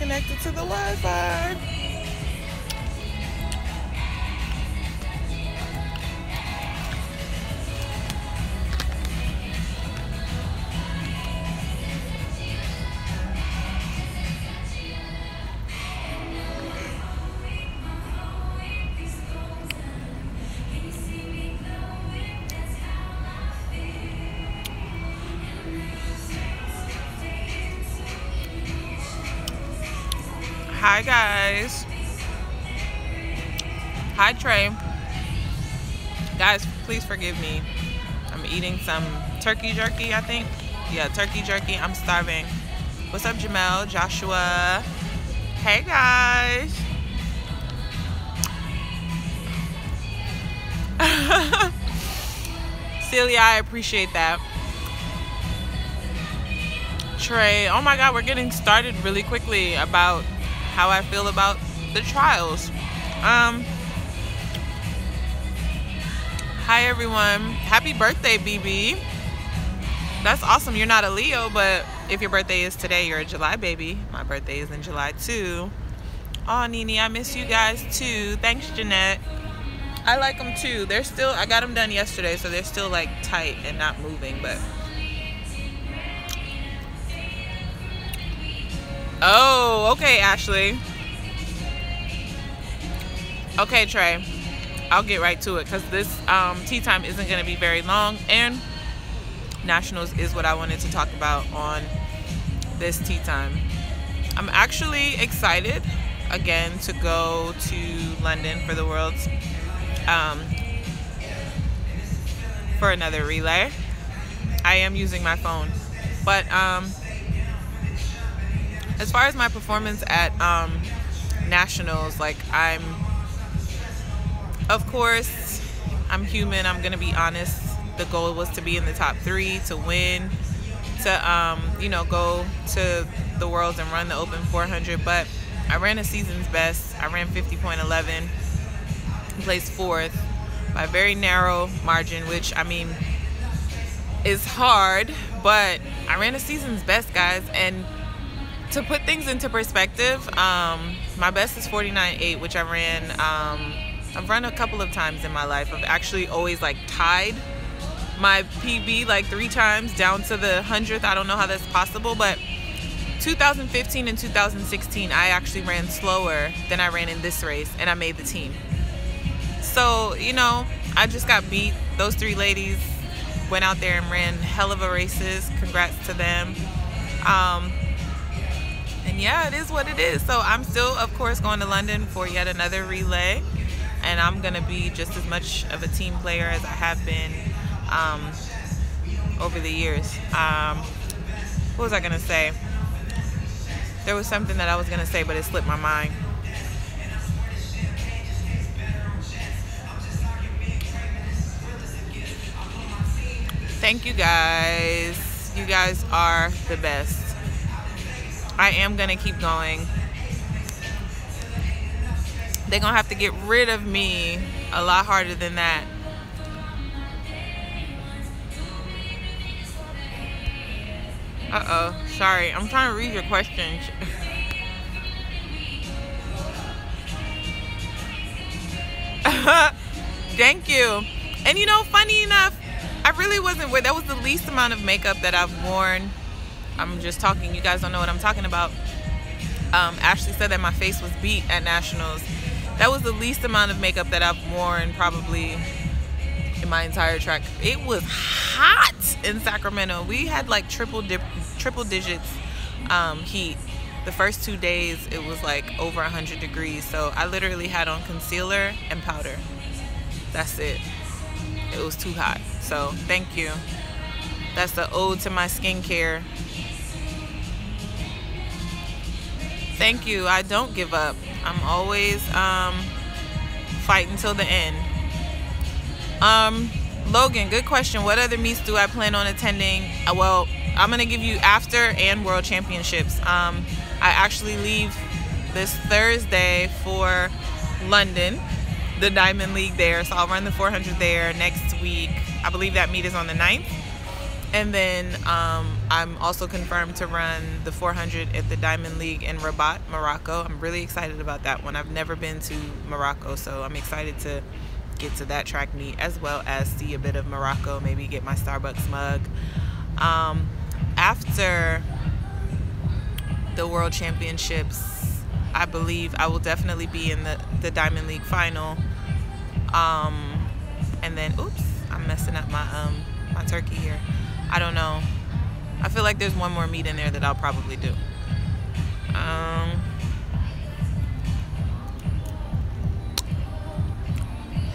connected to the Wi-Fi. Hi guys. Hi Trey. Guys, please forgive me. I'm eating some turkey jerky, I think. Yeah, turkey jerky. I'm starving. What's up, Jamel? Joshua? Hey guys. Celia, I appreciate that. Trey, oh my god, we're getting started really quickly about how I feel about the trials. Hi everyone, happy birthday, BB. That's awesome. You're not a Leo, but if your birthday is today, you're a July baby. My birthday is in July too. Oh, Nini, I miss you guys too. Thanks, Jeanette. I like them too. They're still, I got them done yesterday, so they're still like tight and not moving, but. Oh, okay, Ashley. Okay, Trey. I'll get right to it because this tea time isn't going to be very long, and Nationals is what I wanted to talk about on this tea time. I'm actually excited again to go to London for the Worlds for another relay. I am using my phone, but as far as my performance at Nationals, like of course, I'm human. I'm gonna be honest. The goal was to be in the top 3, to win, to you know, go to the Worlds and run the Open 400. But I ran a season's best. I ran 50.11, placed 4th by a very narrow margin, which I mean is hard. But I ran a season's best, guys. And to put things into perspective, my best is 49.8, which I ran. I've run a couple of times in my life. I've actually always like tied my PB like 3 times down to the 100th. I don't know how that's possible, but 2015 and 2016, I actually ran slower than I ran in this race, and I made the team. So, you know, I just got beat. Those 3 ladies went out there and ran hell of a races. Congrats to them. And yeah, it is what it is. So I'm still, of course, going to London for yet another relay. And I'm going to be just as much of a team player as I have been over the years. What was I going to say? There was something that I was going to say, but it slipped my mind. Thank you guys. You guys are the best. I am going to keep going. They're going to have to get rid of me a lot harder than that. Uh-oh. Sorry. I'm trying to read your questions. Thank you. And you know, funny enough, I really wasn't wearing, that was the least amount of makeup that I've worn. I'm just talking. You guys don't know what I'm talking about. Ashley said that my face was beat at Nationals. That was the least amount of makeup that I've worn probably in my entire track. It was hot in Sacramento. We had like triple digits heat. The first 2 days it was like over 100 degrees. So I literally had on concealer and powder. That's it. It was too hot. So thank you. That's the ode to my skincare. Thank you. I don't give up. I'm always fighting till the end. Logan, good question. What other meets do I plan on attending? Well, I'm gonna give you after and World Championships. I actually leave this Thursday for London, the Diamond League there. So I'll run the 400 there next week. I believe that meet is on the 9th. And then I'm also confirmed to run the 400 at the Diamond League in Rabat, Morocco. I'm really excited about that one. I've never been to Morocco, so I'm excited to get to that track meet as well as see a bit of Morocco, maybe get my Starbucks mug. After the World Championships, I believe I will definitely be in the Diamond League final. And then, oops, I'm messing up my turkey here. I don't know. I feel like there's one more meet in there that I'll probably do.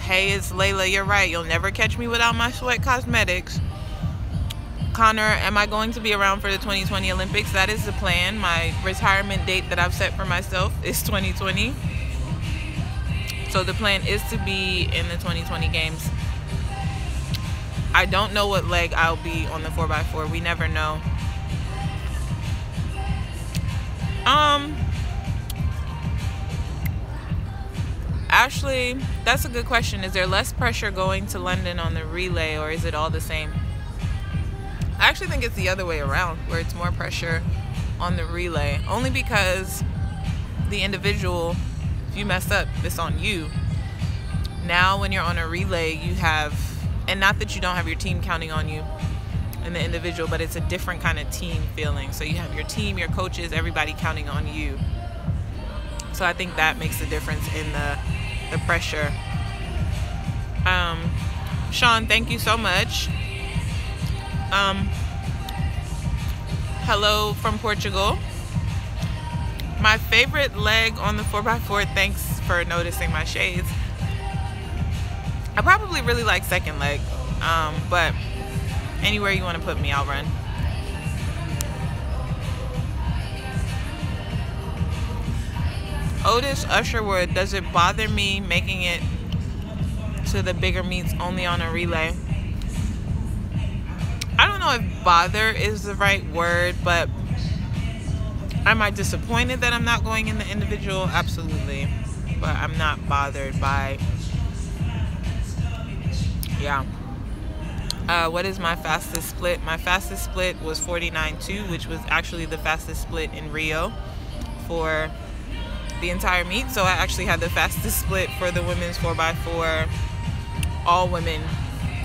Hey, it's Layla. You're right. You'll never catch me without my Sweat Cosmetics. Connor, am I going to be around for the 2020 Olympics? That is the plan. My retirement date that I've set for myself is 2020. So the plan is to be in the 2020 games. I don't know what leg I'll be on the 4x4. We never know. Ashley, that's a good question. Is there less pressure going to London on the relay, or is it all the same? I actually think it's the other way around, where it's more pressure on the relay. Only because the individual, if you mess up, it's on you. Now when you're on a relay, you have, and not that you don't have your team counting on you in the individual, but it's a different kind of team feeling. So you have your team, your coaches, everybody counting on you. So I think that makes a difference in the pressure. Sean, thank you so much. Hello from Portugal. My favorite leg on the 4x4, thanks for noticing my shades. I probably really like second leg, but anywhere you want to put me, I'll run. Otis Usherwood, does it bother me making it to the bigger meets only on a relay? I don't know if bother is the right word, but am I disappointed that I'm not going in the individual? Absolutely. But I'm not bothered by, yeah. What is my fastest split? My fastest split was 49.2, which was actually the fastest split in Rio for the entire meet. So I actually had the fastest split for the women's 4x4, all women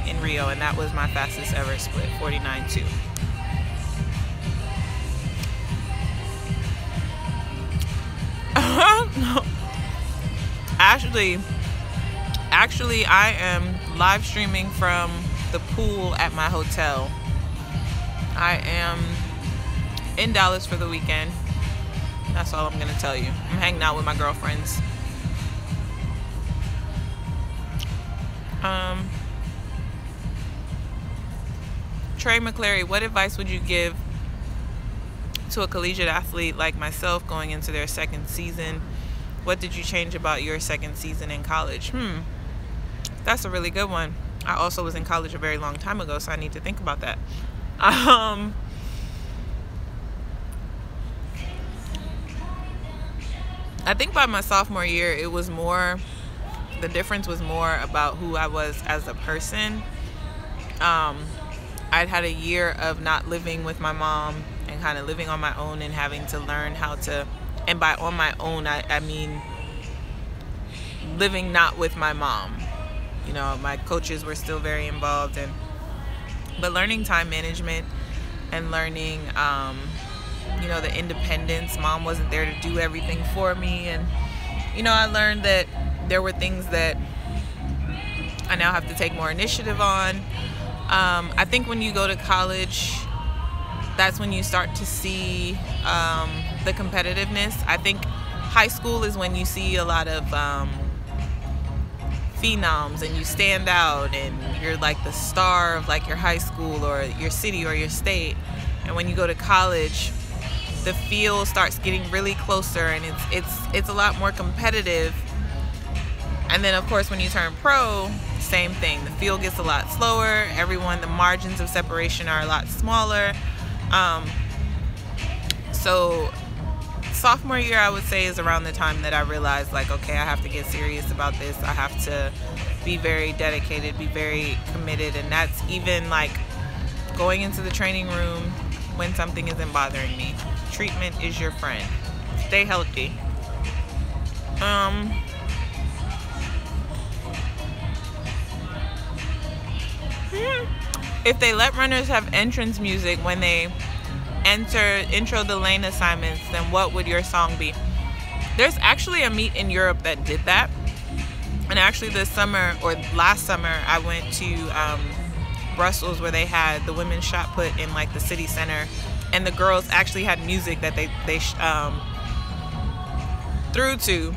in Rio, and that was my fastest ever split, 49.2. Actually, I am live streaming from the pool at my hotel. I am in Dallas for the weekend. That's all I'm gonna tell you. I'm hanging out with my girlfriends. Trey McClary, what advice would you give to a collegiate athlete like myself going into their second season? What did you change about your second season in college? That's a really good one. I also was in college a very long time ago, so I need to think about that. I think by my sophomore year, it was more, the difference was more about who I was as a person. I'd had a year of not living with my mom and kind of living on my own and having to learn how to, and by on my own, I mean living not with my mom. You know, my coaches were still very involved, but learning time management and learning, you know, the independence. Mom wasn't there to do everything for me, and you know, I learned that there were things that I now have to take more initiative on. I think when you go to college, that's when you start to see the competitiveness. I think high school is when you see a lot of phenoms and you stand out and you're like the star of like your high school or your city or your state. And when you go to college, the field starts getting really closer and it's a lot more competitive. And then of course when you turn pro, same thing. The field gets a lot slower. The margins of separation are a lot smaller. So sophomore year, I would say, is around the time that I realized, like, okay, I have to get serious about this. I have to be very dedicated, be very committed. And that's even like going into the training room when something isn't bothering me. Treatment is your friend. Stay healthy. If they let runners have entrance music when they enter intro the lane assignments, then what would your song be? There's actually a meet in Europe that did that. And actually this summer, or last summer, I went to Brussels, where they had the women's shot put in like the city center, and the girls actually had music that they threw to.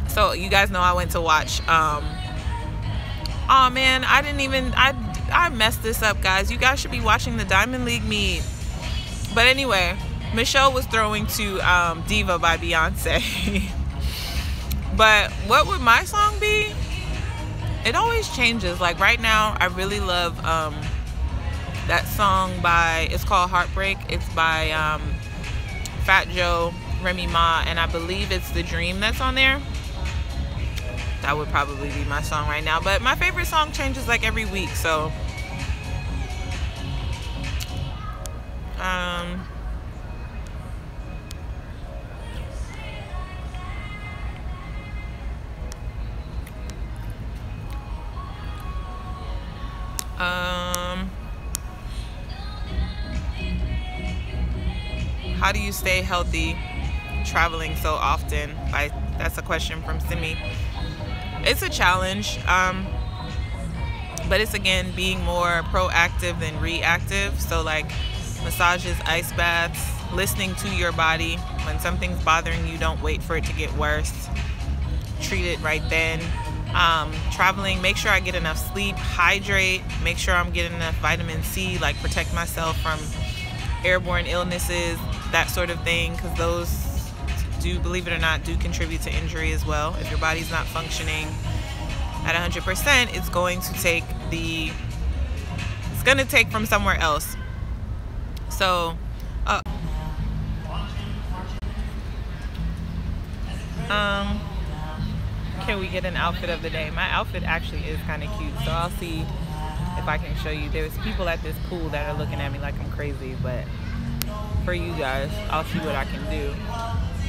So you guys know I went to watch. Oh man, I messed this up, guys. You guys should be watching the Diamond League meet. But anyway, Michelle was throwing to Diva by Beyonce. But what would my song be? It always changes. Like right now, I really love that song by, it's called Heartbreak. It's by Fat Joe, Remy Ma, and I believe it's The Dream that's on there. That would probably be my song right now. But my favorite song changes like every week, so how do you stay healthy traveling so often? That's a question from Simi. It's a challenge, but it's again being more proactive than reactive. So like massages, ice baths, listening to your body. When something's bothering you, don't wait for it to get worse. Treat it right then. Traveling, make sure I get enough sleep, hydrate, make sure I'm getting enough vitamin C, like protect myself from airborne illnesses, that sort of thing, because those do, believe it or not, do contribute to injury as well. If your body's not functioning at 100%, it's going to take from somewhere else. So can we get an outfit of the day? My outfit actually is kind of cute, so I'll see if I can show you. There's people at this pool that are looking at me like I'm crazy, but for you guys, I'll see what I can do.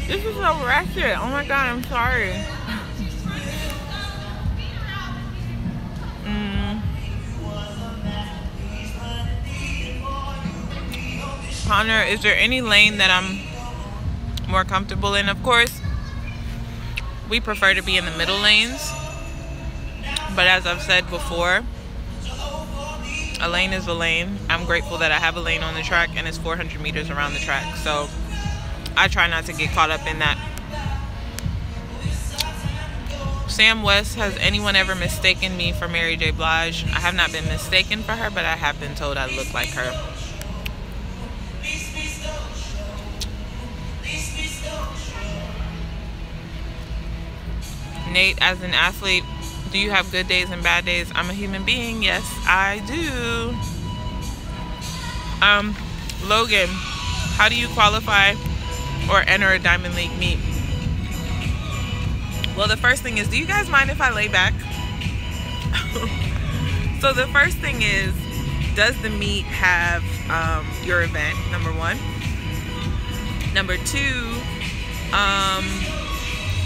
This is so ratchet. Oh my god, I'm sorry. Connor, is there any lane that I'm more comfortable in? Of course, we prefer to be in the middle lanes, but as I've said before, a lane is a lane. I'm grateful that I have a lane on the track, and it's 400 meters around the track, so I try not to get caught up in that. Sam West, has anyone ever mistaken me for Mary J. Blige? I have not been mistaken for her, but I have been told I look like her. Nate, as an athlete, do you have good days and bad days? I'm a human being. Yes, I do. Logan, how do you qualify or enter a Diamond League meet? Well, the first thing is, do you guys mind if I lay back? So the first thing is, does the meet have your event, number one? Number two,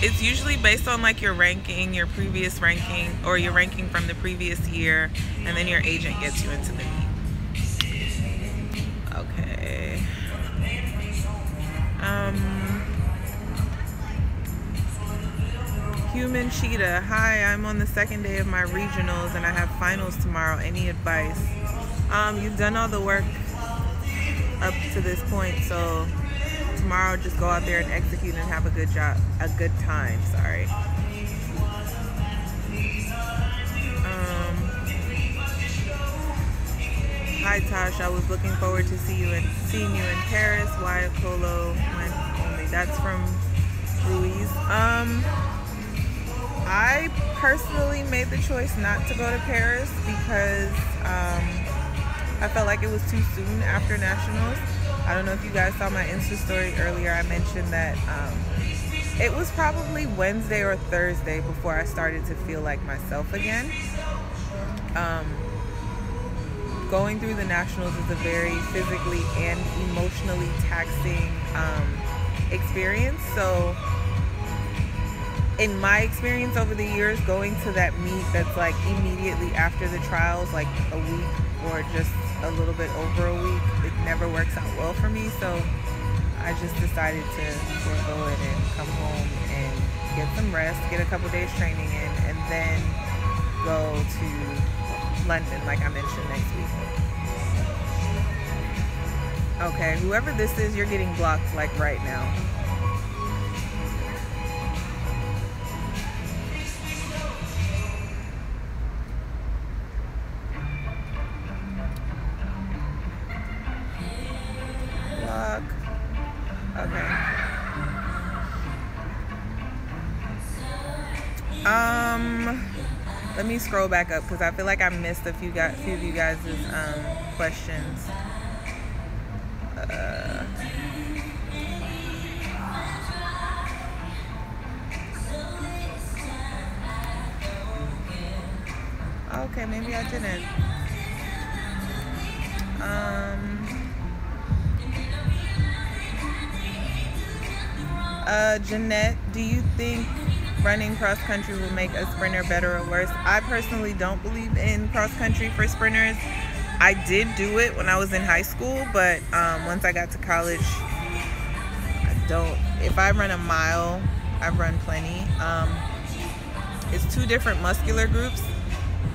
it's usually based on like your ranking, your previous ranking, or your ranking from the previous year, and then your agent gets you into the meet. Okay. Human Cheetah, hi, I'm on the second day of my regionals and I have finals tomorrow. Any advice? You've done all the work up to this point, so tomorrow just go out there and execute and have a good time. Sorry. Hi Tosh, I was looking forward to seeing you in Paris. Why Colo went only? That's from Ruiz. I personally made the choice not to go to Paris because I felt like it was too soon after nationals. I don't know if you guys saw my Insta story earlier. I mentioned that it was probably Wednesday or Thursday before I started to feel like myself again. going through the nationals is a very physically and emotionally taxing experience. So in my experience over the years, going to that meet that's like immediately after the trials, like a week or just a little bit over a week, it never works out well for me. So I just decided to forego it and come home and get some rest, get a couple days training in, and then go to London, like I mentioned, next week. Okay, whoever this is, you're getting blocked like right now. Block. Okay. Let me scroll back up because I feel like I missed a few of you guys' questions. Okay, maybe I didn't. Jeanette, do you think running cross country will make a sprinter better or worse? I personally don't believe in cross country for sprinters. I did do it when I was in high school, but once I got to college, I don't. If I run a mile, I've run plenty. It's two different muscular groups,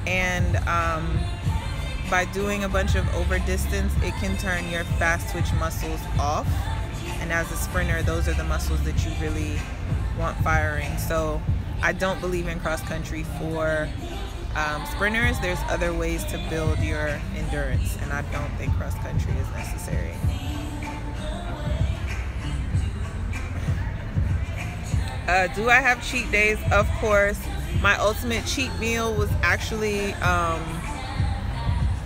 and by doing a bunch of over distance, it can turn your fast twitch muscles off. And as a sprinter, those are the muscles that you really want firing. So I don't believe in cross country for sprinters. There's other ways to build your endurance, and I don't think cross country is necessary. Do I have cheat days? Of course. My ultimate cheat meal was actually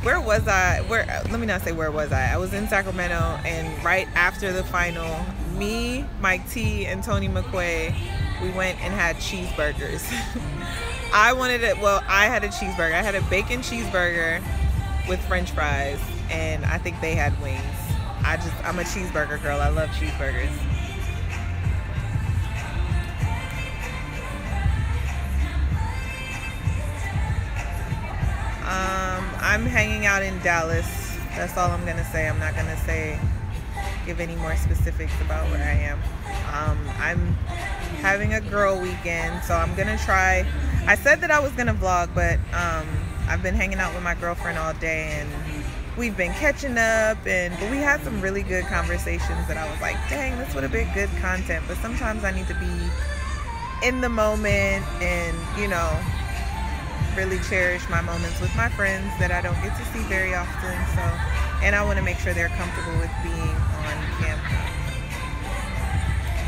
where was I? Let me not say where was I. I was in Sacramento, and right after the final, me, Mike T, and Tony McQuay, we went and had cheeseburgers. I wanted it. Well, I had a cheeseburger. I had a bacon cheeseburger with French fries, and I think they had wings. I'm a cheeseburger girl. I love cheeseburgers. I'm hanging out in Dallas. That's all I'm gonna say. I'm not gonna give any more specifics about where I am. I'm having a girl weekend, so I'm gonna try. I said that I was gonna vlog, but I've been hanging out with my girlfriend all day, and we've been catching up, but we had some really good conversations that I was like, dang, this would have been good content. But sometimes I need to be in the moment and, really cherish my moments with my friends that I don't get to see very often. So, and I want to make sure they're comfortable with being on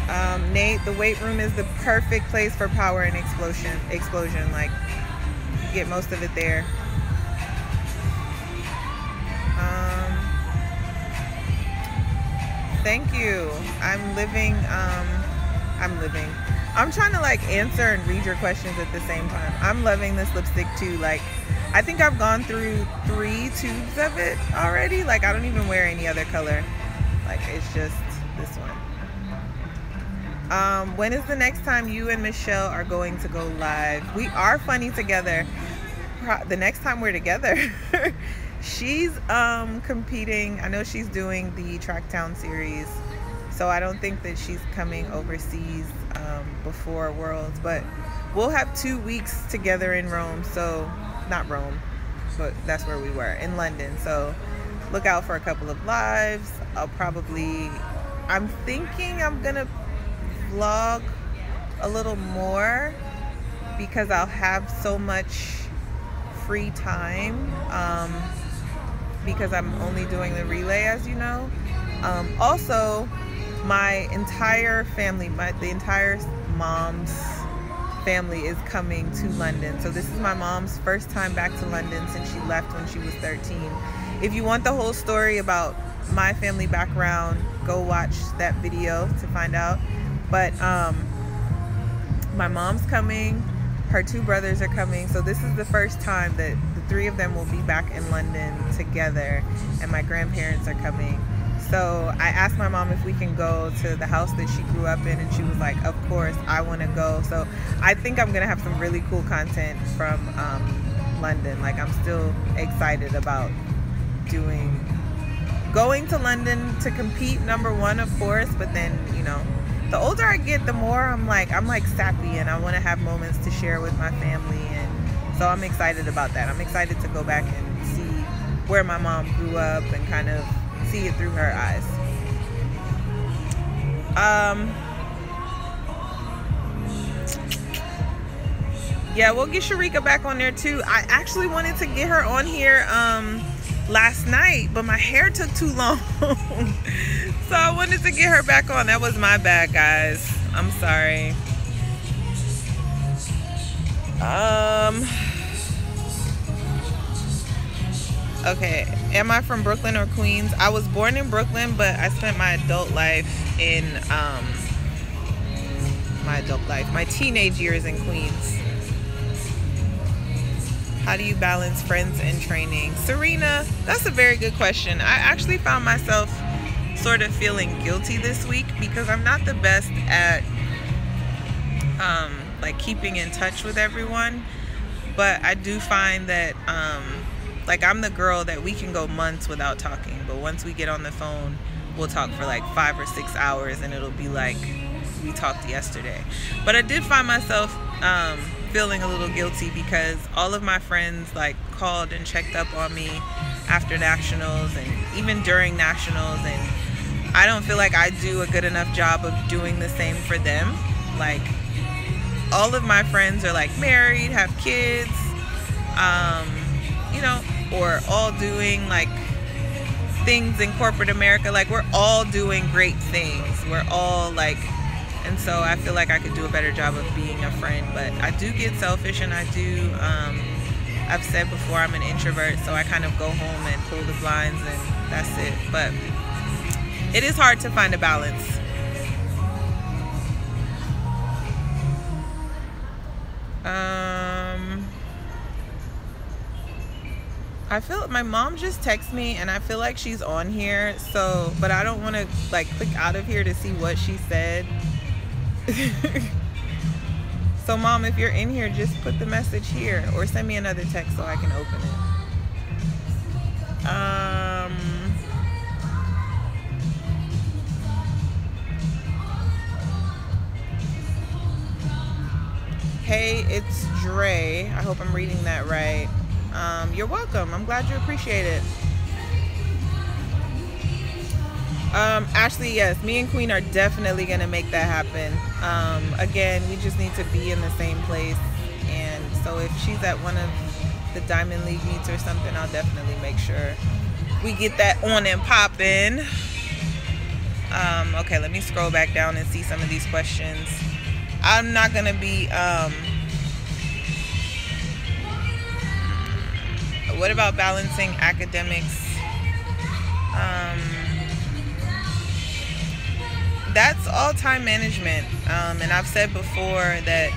camera. Nate, the weight room is the perfect place for power and explosion. Like, you get most of it there. Thank you. I'm trying to answer and read your questions at the same time. I'm loving this lipstick too. I think I've gone through 3 tubes of it already. I don't even wear any other color. It's just this one. When is the next time you and Michelle are going to go live? We are funny together. The next time we're together. She's competing. I know she's doing the Tracktown series, so I don't think that she's coming overseas before Worlds, but we'll have 2 weeks together in Rome. So not Rome, but that's where we were, in London. So look out for a couple of lives. I'm thinking I'm gonna vlog a little more because I'll have so much free time, because I'm only doing the relay, as you know. Also, my entire family, the entire mom's family is coming to London. So this is my mom's first time back to London since she left when she was 13. If you want the whole story about my family background, go watch that video to find out. But my mom's coming, her 2 brothers are coming. So this is the first time that the three of them will be back in London together, and my grandparents are coming. So I asked my mom if we can go to the house that she grew up in, and she was like, of course, I want to go. So I think I'm gonna have some really cool content from London. Like, I'm still excited about going to London to compete, number one, of course, but then, you know, the older I get, the more I'm like sappy, and I want to have moments to share with my family, and so I'm excited about that. I'm excited to go back and see where my mom grew up and kind of see it through her eyes. Yeah, we'll get Sharika back on there too. I actually wanted to get her on here last night, but my hair took too long. So I wanted to get her back on. That was my bad, guys. I'm sorry. Okay, am I from Brooklyn or Queens? I was born in Brooklyn, but I spent my adult life in my teenage years in Queens. How do you balance friends and training? Serena, that's a very good question. I actually found myself sort of feeling guilty this week because I'm not the best at like keeping in touch with everyone, but I do find that like, I'm the girl that we can go months without talking, but once we get on the phone, we'll talk for like 5 or 6 hours, and it'll be like we talked yesterday. But I did find myself feeling a little guilty because all of my friends like called and checked up on me after nationals and even during nationals, and I don't feel like I do a good enough job of doing the same for them. Like, all of my friends are like married, have kids, you know, or all doing like things in corporate America. Like, we're all doing great things. We're all like, and so I feel like I could do a better job of being a friend, but I do get selfish, and I do, I've said before, I'm an introvert, so I kind of go home and pull the blinds and that's it. But it is hard to find a balance. I feel my mom just texted me, and I feel like she's on here, so, but I don't want to like click out of here to see what she said. So mom, if you're in here, just put the message here or send me another text so I can open it. Hey, it's Dre. I hope I'm reading that right. You're welcome. I'm glad you appreciate it. Ashley, yes, me and Queen are definitely gonna make that happen. Again, we just need to be in the same place, and so if she's at one of the Diamond League meets or something, I'll definitely make sure we get that on and poppin'. Okay, let me scroll back down and see some of these questions. I'm not gonna be what about balancing academics? That's all time management, and I've said before that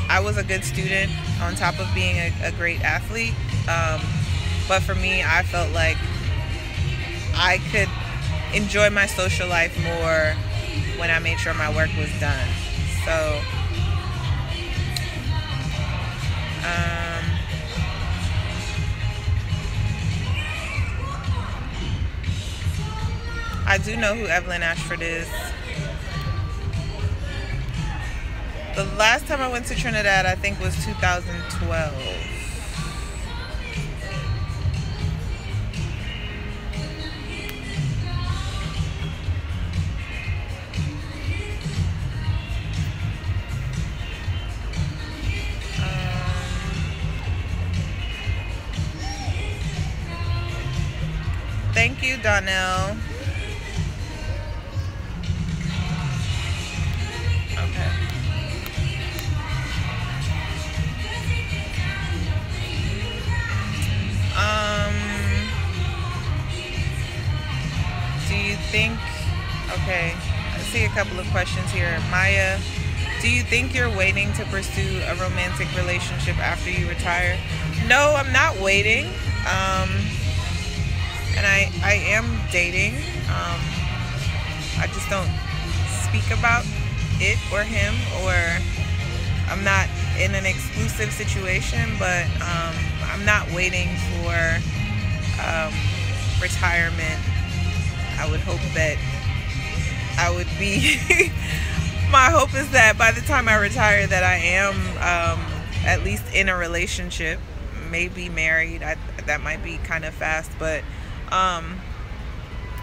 I was a good student on top of being a great athlete, but for me, I felt like I could enjoy my social life more when I made sure my work was done. So I do know who Evelyn Ashford is. The last time I went to Trinidad, I think, was 2012. Thank you, Donnell. Okay. Do you think, okay, I see a couple of questions here. Maya, Do you think you're waiting to pursue a romantic relationship after you retire? No, I'm not waiting. And I am dating. I just don't speak about it or him, or I'm not in an exclusive situation, but I'm not waiting for retirement. I would hope that I would be my hope is that by the time I retire that I am at least in a relationship, maybe married. That might be kind of fast, but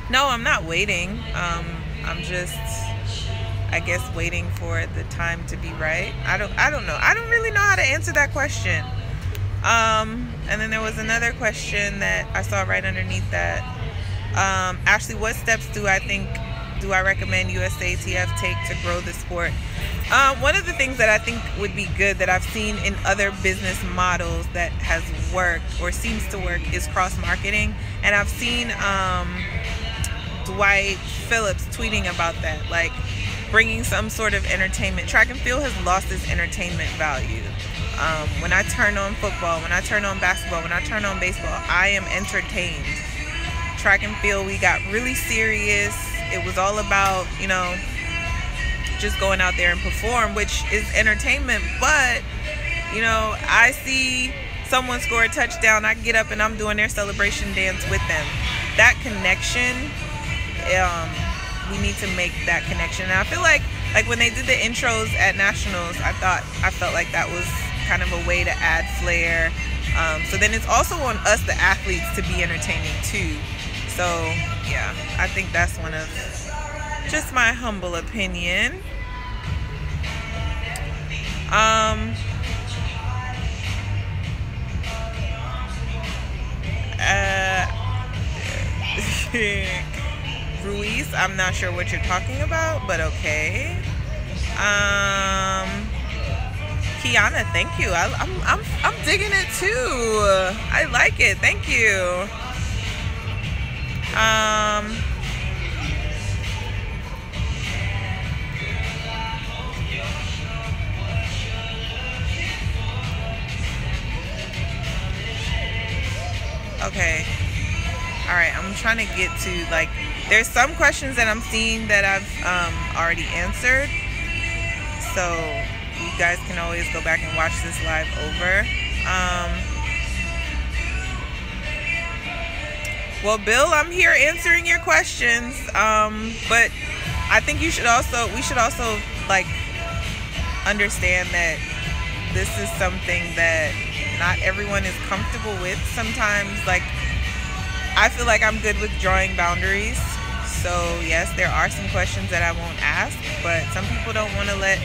no, I'm not waiting. I'm just, I guess, waiting for the time to be right. I don't know. I don't really know how to answer that question. And then there was another question that I saw right underneath that. Ashley, what steps do I recommend USATF take to grow the sport? One of the things that I think would be good that I've seen in other business models that has worked or seems to work is cross-marketing. And I've seen Dwight Phillips tweeting about that, like bringing some sort of entertainment. Track and field has lost its entertainment value. When I turn on football, when I turn on basketball, when I turn on baseball, I am entertained. Track and field, we got really serious. It was all about, just going out there and perform, which is entertainment. But, I see someone score a touchdown, I get up and I'm doing their celebration dance with them. That connection, we need to make that connection. And I feel like when they did the intros at Nationals, I felt like that was kind of a way to add flair. So then it's also on us, the athletes, to be entertaining too. So yeah, I think that's one of just my humble opinion. Ruiz, I'm not sure what you're talking about, but okay. Kiana, thank you. I'm digging it too. I like it. Thank you. Okay. All right. I'm trying to get to there's some questions that I'm seeing that I've already answered. So you guys can always go back and watch this live over. Well, Bill, I'm here answering your questions. But I think we should also understand that this is something that not everyone is comfortable with. Sometimes, I feel like I'm good with drawing boundaries. So yes, there are some questions that I won't ask, but some people don't want to let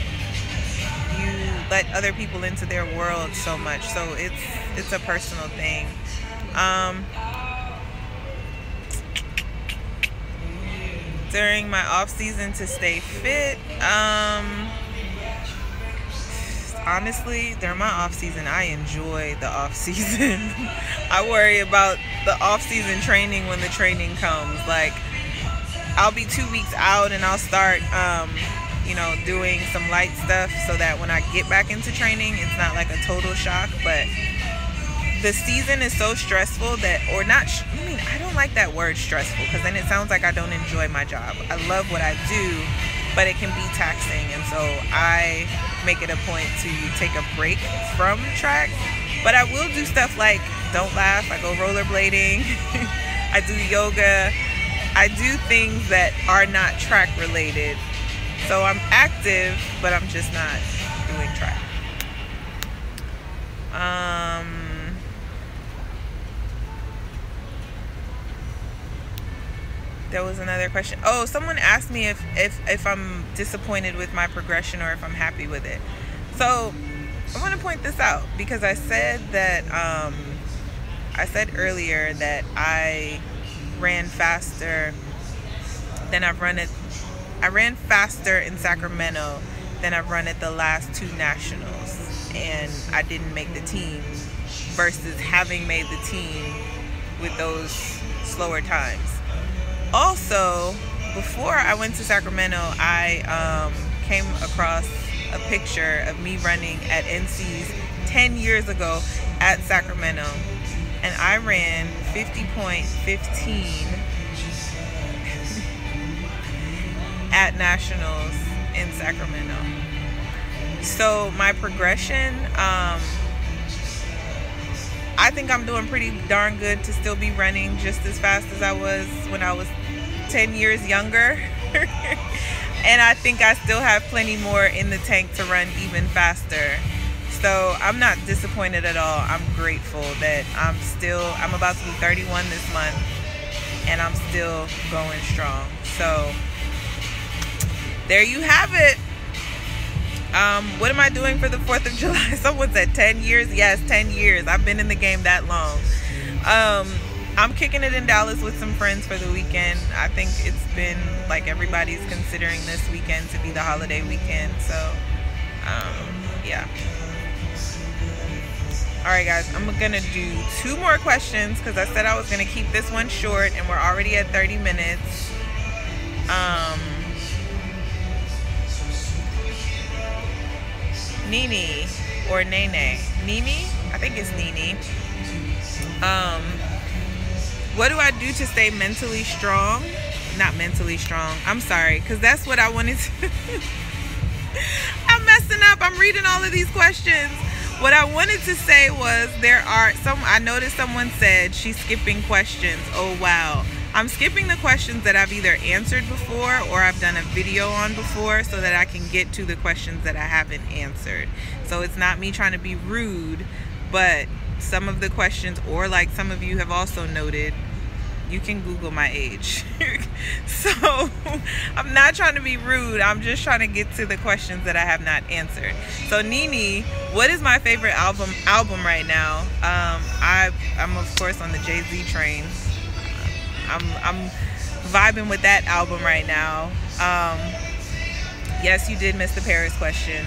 other people into their world so much. So it's a personal thing. During my off season to stay fit, honestly, during my off season, I enjoy the off season. I worry about the off season training when the training comes. I'll be 2 weeks out and I'll start doing some light stuff so that when I get back into training, it's not like a total shock. But the season is so stressful I don't like that word stressful, because then it sounds like I don't enjoy my job. I love what I do, but it can be taxing, and so I make it a point to take a break from track. But I will do stuff like, don't laugh, I go rollerblading, I do yoga, I do things that are not track related. So I'm active, but I'm just not doing track. There was another question. Oh, someone asked me if I'm disappointed with my progression or if I'm happy with it. So I want to point this out, because I said that I said earlier that I ran faster than I've run it. I ran faster in Sacramento than I've run at the last 2 nationals, and I didn't make the team, versus having made the team with those slower times. Also, before I went to Sacramento, I came across a picture of me running at NC's 10 years ago at Sacramento, and I ran 50.15 at nationals in Sacramento. So my progression, I think I'm doing pretty darn good to still be running just as fast as I was when I was 10 years younger. And I think I still have plenty more in the tank to run even faster. So I'm not disappointed at all. I'm grateful that I'm about to be 31 this month, and I'm still going strong. So there you have it. What am I doing for the 4th of July? Someone said 10 years. Yes, 10 years. I've been in the game that long. I'm kicking it in Dallas with some friends for the weekend. I think it's been like everybody's considering this weekend to be the holiday weekend. So, yeah. All right, guys, I'm going to do 2 more questions because I said I was going to keep this one short, and we're already at 30 minutes. Nene or Nene? Nene? I think it's Nene. What do I do to stay mentally strong? Not mentally strong. I'm sorry, because that's what I wanted to. I'm messing up. I'm reading all of these questions. What I wanted to say was I noticed someone said she's skipping questions. Oh, wow. I'm skipping the questions that I've either answered before or I've done a video on before so that I can get to the questions that I haven't answered. So it's not me trying to be rude, but some of the questions, or like some of you have also noted, you can Google my age. So I'm not trying to be rude. I'm just trying to get to the questions that I have not answered. So Nene, what is my favorite album right now? I'm of course on the Jay-Z train. I'm vibing with that album right now. Yes, you did miss the Paris question.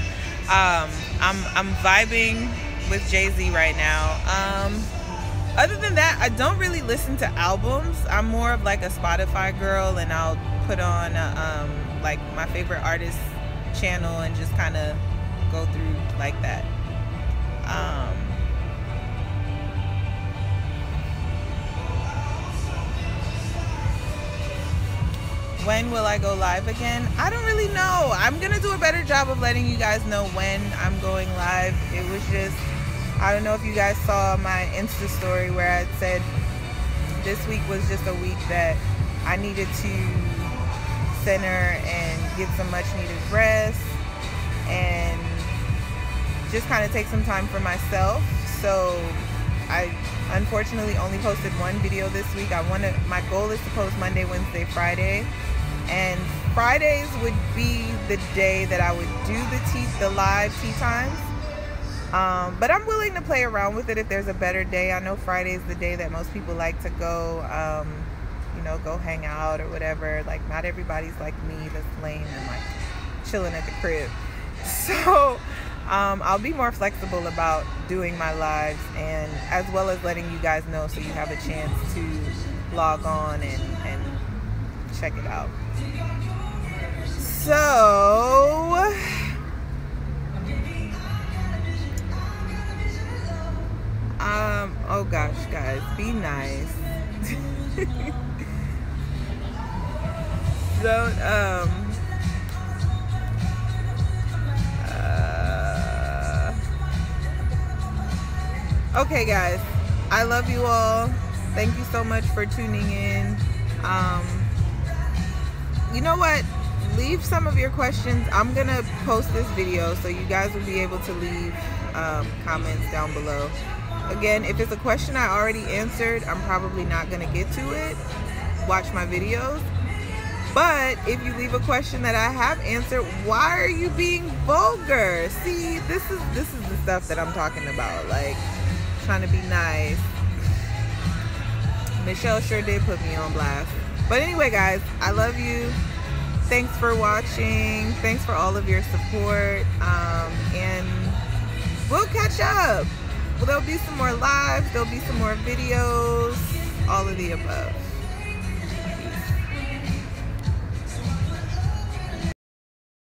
I'm vibing with Jay-Z right now. Other than that, I don't really listen to albums. I'm more of like a Spotify girl, and I'll put on like my favorite artist channel and just kind of go through like that. When will I go live again? I don't really know. I'm gonna do a better job of letting you guys know when I'm going live. It was just, I don't know if you guys saw my Insta story where I said this week was just a week that I needed to center and get some much needed rest and just kind of take some time for myself. So I unfortunately only posted one video this week. My goal is to post Monday, Wednesday, Friday. And Fridays would be the day that I would do the live tea times. But I'm willing to play around with it if there's a better day. I know Friday's the day that most people like to go, go hang out or whatever. Like, not everybody's like me that's lame and like chilling at the crib. So I'll be more flexible about doing my lives, and as well as letting you guys know so you have a chance to log on and check it out. So oh gosh, guys, be nice. Okay, guys, I love you all. Thank you so much for tuning in. You know what? Leave some of your questions. I'm gonna post this video so you guys will be able to leave comments down below. Again, if it's a question I already answered, I'm probably not gonna get to it. Watch my videos. But if you leave a question that I have answered, why are you being vulgar? See, this is the stuff that I'm talking about. Like, trying to be nice. Michelle sure did put me on blast. But anyway, guys, I love you. Thanks for watching. Thanks for all of your support. And we'll catch up. Well, there'll be some more lives. There'll be some more videos. All of the above.